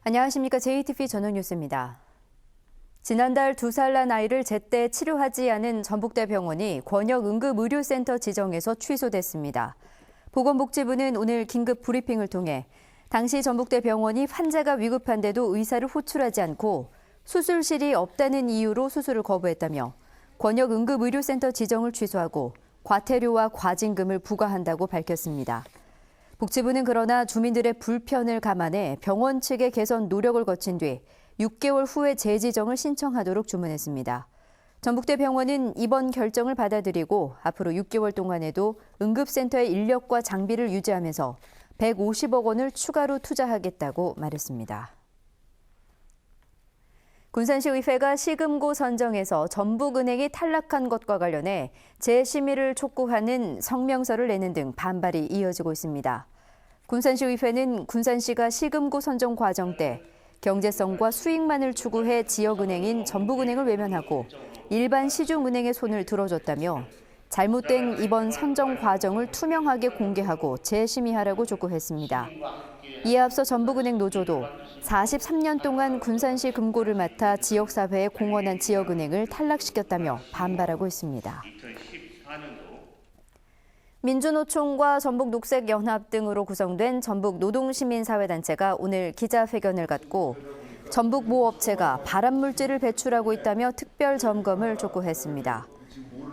안녕하십니까. JTV 전원뉴스입니다. 지난달 2살 난 아이를 제때 치료하지 않은 전북대 병원이 권역응급의료센터 지정에서 취소됐습니다. 보건복지부는 오늘 긴급 브리핑을 통해 당시 전북대 병원이 환자가 위급한데도 의사를 호출하지 않고 수술실이 없다는 이유로 수술을 거부했다며 권역응급의료센터 지정을 취소하고 과태료와 과징금을 부과한다고 밝혔습니다. 복지부는 그러나 주민들의 불편을 감안해 병원 측의 개선 노력을 거친 뒤 6개월 후에 재지정을 신청하도록 주문했습니다. 전북대 병원은 이번 결정을 받아들이고 앞으로 6개월 동안에도 응급센터의 인력과 장비를 유지하면서 150억 원을 추가로 투자하겠다고 말했습니다. 군산시의회가 시금고 선정에서 전북은행이 탈락한 것과 관련해 재심의를 촉구하는 성명서를 내는 등 반발이 이어지고 있습니다. 군산시의회는 군산시가 시금고 선정 과정 때 경제성과 수익만을 추구해 지역은행인 전북은행을 외면하고 일반 시중은행의 손을 들어줬다며 잘못된 이번 선정 과정을 투명하게 공개하고 재심의하라고 촉구했습니다. 이에 앞서 전북은행 노조도 43년 동안 군산시 금고를 맡아 지역사회에 공헌한 지역은행을 탈락시켰다며 반발하고 있습니다. 민주노총과 전북녹색연합 등으로 구성된 전북노동시민사회단체가 오늘 기자회견을 갖고 전북 모 업체가 발암물질을 배출하고 있다며 특별 점검을 촉구했습니다.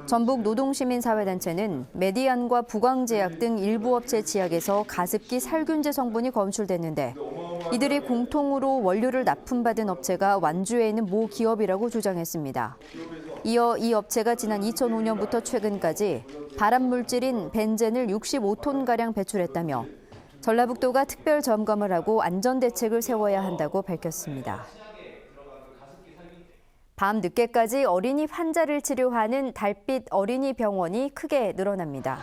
전북노동시민사회단체는 메디안과 부광제약 등 일부 업체 지약에서 가습기 살균제 성분이 검출됐는데 이들이 공통으로 원료를 납품받은 업체가 완주해 있는 모 기업이라고 주장했습니다. 이어 이 업체가 지난 2005년부터 최근까지 발암물질인 벤젠을 65톤가량 배출했다며 전라북도가 특별 점검을 하고 안전대책을 세워야 한다고 밝혔습니다. 밤 늦게까지 어린이 환자를 치료하는 달빛 어린이 병원이 크게 늘어납니다.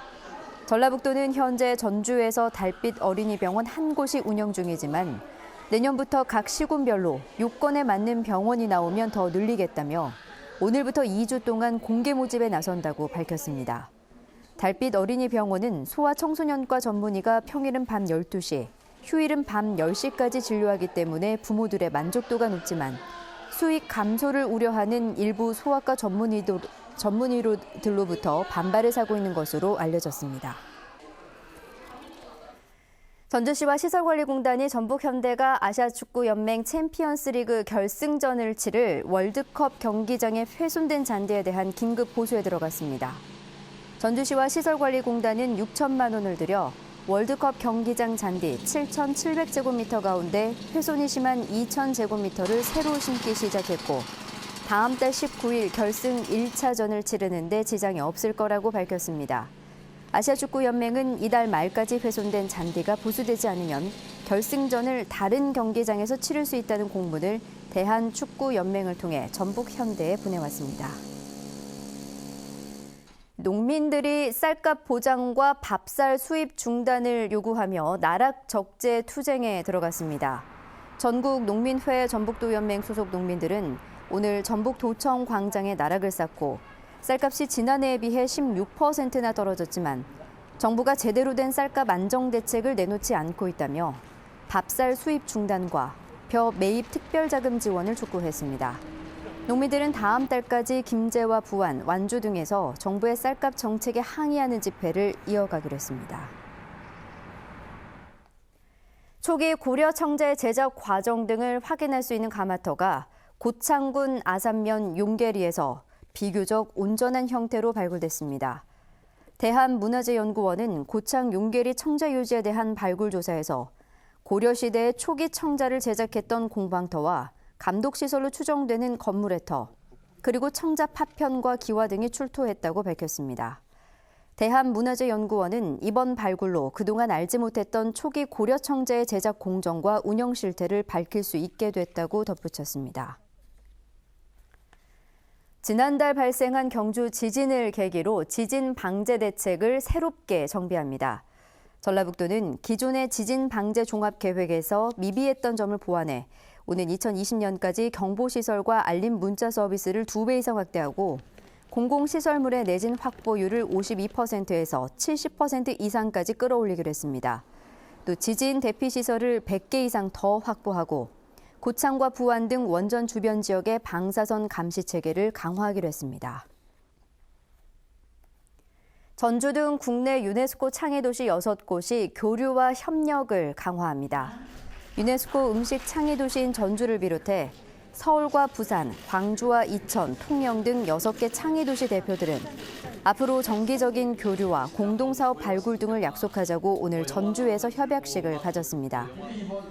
전라북도는 현재 전주에서 달빛 어린이 병원 한 곳이 운영 중이지만 내년부터 각 시군별로 요건에 맞는 병원이 나오면 더 늘리겠다며 오늘부터 2주 동안 공개 모집에 나선다고 밝혔습니다. 달빛 어린이 병원은 소아청소년과 전문의가 평일은 밤 12시, 휴일은 밤 10시까지 진료하기 때문에 부모들의 만족도가 높지만 수익 감소를 우려하는 일부 소아과 전문의들로부터 반발을 사고 있는 것으로 알려졌습니다. 전주시와 시설관리공단이 전북현대가 아시아축구연맹 챔피언스리그 결승전을 치를 월드컵 경기장에 훼손된 잔디에 대한 긴급 보수에 들어갔습니다. 전주시와 시설관리공단은 6천만 원을 들여 월드컵 경기장 잔디 7,700제곱미터 가운데 훼손이 심한 2,000제곱미터를 새로 심기 시작했고 다음 달 19일 결승 1차전을 치르는 데 지장이 없을 거라고 밝혔습니다. 아시아축구연맹은 이달 말까지 훼손된 잔디가 보수되지 않으면 결승전을 다른 경기장에서 치를 수 있다는 공문을 대한축구연맹을 통해 전북현대에 보내왔습니다. 농민들이 쌀값 보장과 밥쌀 수입 중단을 요구하며 나락 적재 투쟁에 들어갔습니다. 전국농민회 전북도연맹 소속 농민들은 오늘 전북도청 광장에 나락을 쌓고 쌀값이 지난해에 비해 16%나 떨어졌지만 정부가 제대로 된 쌀값 안정 대책을 내놓지 않고 있다며 밥쌀 수입 중단과 벼 매입 특별자금 지원을 촉구했습니다. 농민들은 다음 달까지 김제와 부안, 완주 등에서 정부의 쌀값 정책에 항의하는 집회를 이어가기로 했습니다. 초기 고려 청자의 제작 과정 등을 확인할 수 있는 가마터가 고창군 아산면 용계리에서 비교적 온전한 형태로 발굴됐습니다. 대한문화재연구원은 고창 용계리 청자 유지에 대한 발굴 조사에서 고려시대의 초기 청자를 제작했던 공방터와 감독시설로 추정되는 건물의 터, 그리고 청자 파편과 기와 등이 출토했다고 밝혔습니다. 대한문화재연구원은 이번 발굴로 그동안 알지 못했던 초기 고려 청자의 제작 공정과 운영 실태를 밝힐 수 있게 됐다고 덧붙였습니다. 지난달 발생한 경주 지진을 계기로 지진 방제 대책을 새롭게 정비합니다. 전라북도는 기존의 지진 방제 종합 계획에서 미비했던 점을 보완해 오는 2020년까지 경보시설과 알림 문자 서비스를 2배 이상 확대하고 공공시설물의 내진 확보율을 52%에서 70% 이상까지 끌어올리기로 했습니다. 또 지진 대피시설을 100개 이상 더 확보하고 고창과 부안 등 원전 주변 지역의 방사선 감시 체계를 강화하기로 했습니다. 전주 등 국내 유네스코 창의도시 6곳이 교류와 협력을 강화합니다. 유네스코 음식 창의도시인 전주를 비롯해 서울과 부산, 광주와 이천, 통영 등 6개 창의도시 대표들은 앞으로 정기적인 교류와 공동사업 발굴 등을 약속하자고 오늘 전주에서 협약식을 가졌습니다.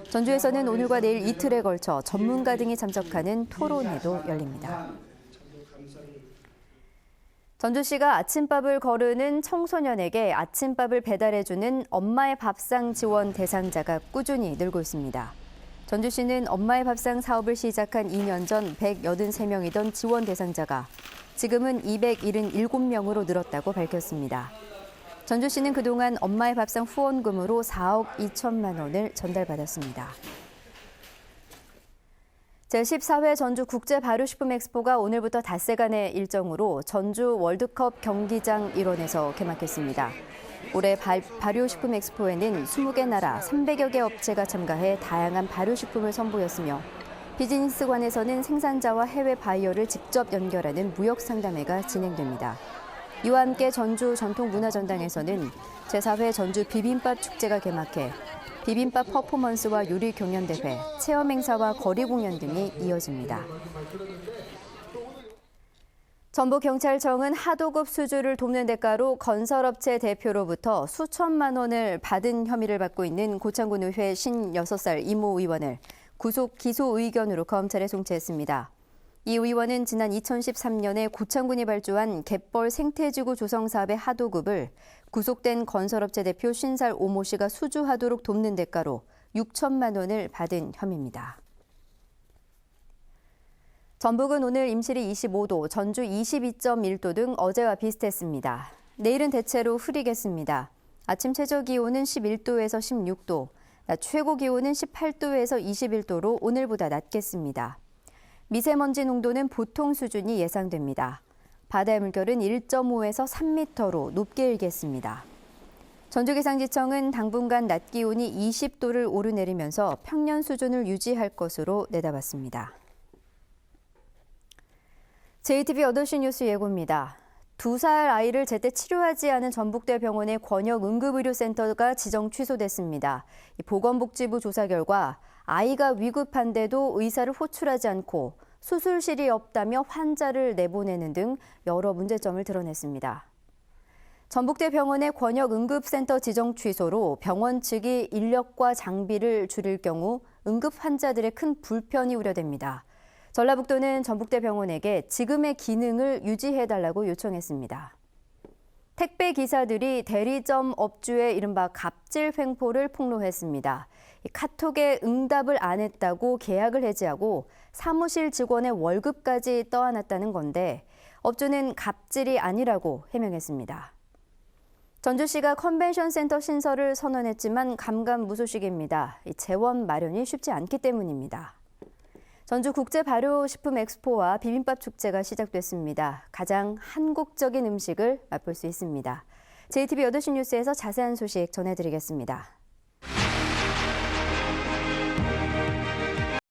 전주에서는 오늘과 내일 이틀에 걸쳐 전문가 등이 참석하는 토론회도 열립니다. 전주시가 아침밥을 거르는 청소년에게 아침밥을 배달해주는 엄마의 밥상 지원 대상자가 꾸준히 늘고 있습니다. 전주시는 엄마의 밥상 사업을 시작한 2년 전 183명이던 지원 대상자가 지금은 277명으로 늘었다고 밝혔습니다. 전주시는 그동안 엄마의 밥상 후원금으로 4억 2천만 원을 전달받았습니다. 제14회 전주 국제발효식품 엑스포가 오늘부터 닷새간의 일정으로 전주 월드컵 경기장 일원에서 개막했습니다. 올해 발효식품 엑스포에는 20개 나라 300여 개 업체가 참가해 다양한 발효식품을 선보였으며 비즈니스관에서는 생산자와 해외 바이어를 직접 연결하는 무역 상담회가 진행됩니다. 이와 함께 전주 전통문화전당에서는 제4회 전주 비빔밥 축제가 개막해 비빔밥 퍼포먼스와 요리 경연대회, 체험 행사와 거리 공연 등이 이어집니다. 전북경찰청은 하도급 수주를 돕는 대가로 건설업체 대표로부터 수천만 원을 받은 혐의를 받고 있는 고창군 의회 56살 이모 의원을 구속 기소 의견으로 검찰에 송치했습니다. 이 의원은 지난 2013년에 고창군이 발주한 갯벌 생태지구 조성 사업의 하도급을 구속된 건설업체 대표 50살 오모 씨가 수주하도록 돕는 대가로 6천만 원을 받은 혐의입니다. 전북은 오늘 임실이 25도, 전주 22.1도 등 어제와 비슷했습니다. 내일은 대체로 흐리겠습니다. 아침 최저 기온은 11도에서 16도, 낮 최고 기온은 18도에서 21도로 오늘보다 낮겠습니다. 미세먼지 농도는 보통 수준이 예상됩니다. 바다의 물결은 1.5에서 3m로 높게 일겠습니다. 전주기상지청은 당분간 낮 기온이 20도를 오르내리면서 평년 수준을 유지할 것으로 내다봤습니다. JTBC 8시 뉴스 예고입니다. 2살 아이를 제때 치료하지 않은 전북대 병원의 권역 응급의료센터가 지정 취소됐습니다. 보건복지부 조사 결과 아이가 위급한데도 의사를 호출하지 않고 수술실이 없다며 환자를 내보내는 등 여러 문제점을 드러냈습니다. 전북대 병원의 권역 응급센터 지정 취소로 병원 측이 인력과 장비를 줄일 경우 응급 환자들의 큰 불편이 우려됩니다. 전라북도는 전북대 병원에게 지금의 기능을 유지해달라고 요청했습니다. 택배 기사들이 대리점 업주의 이른바 갑질 횡포를 폭로했습니다. 카톡에 응답을 안 했다고 계약을 해지하고 사무실 직원의 월급까지 떠안았다는 건데 업주는 갑질이 아니라고 해명했습니다. 전주시가 컨벤션 센터 신설을 선언했지만 감감무소식입니다. 재원 마련이 쉽지 않기 때문입니다. 전주 국제발효식품 엑스포와 비빔밥 축제가 시작됐습니다. 가장 한국적인 음식을 맛볼 수 있습니다. JTBC 8시 뉴스에서 자세한 소식 전해드리겠습니다.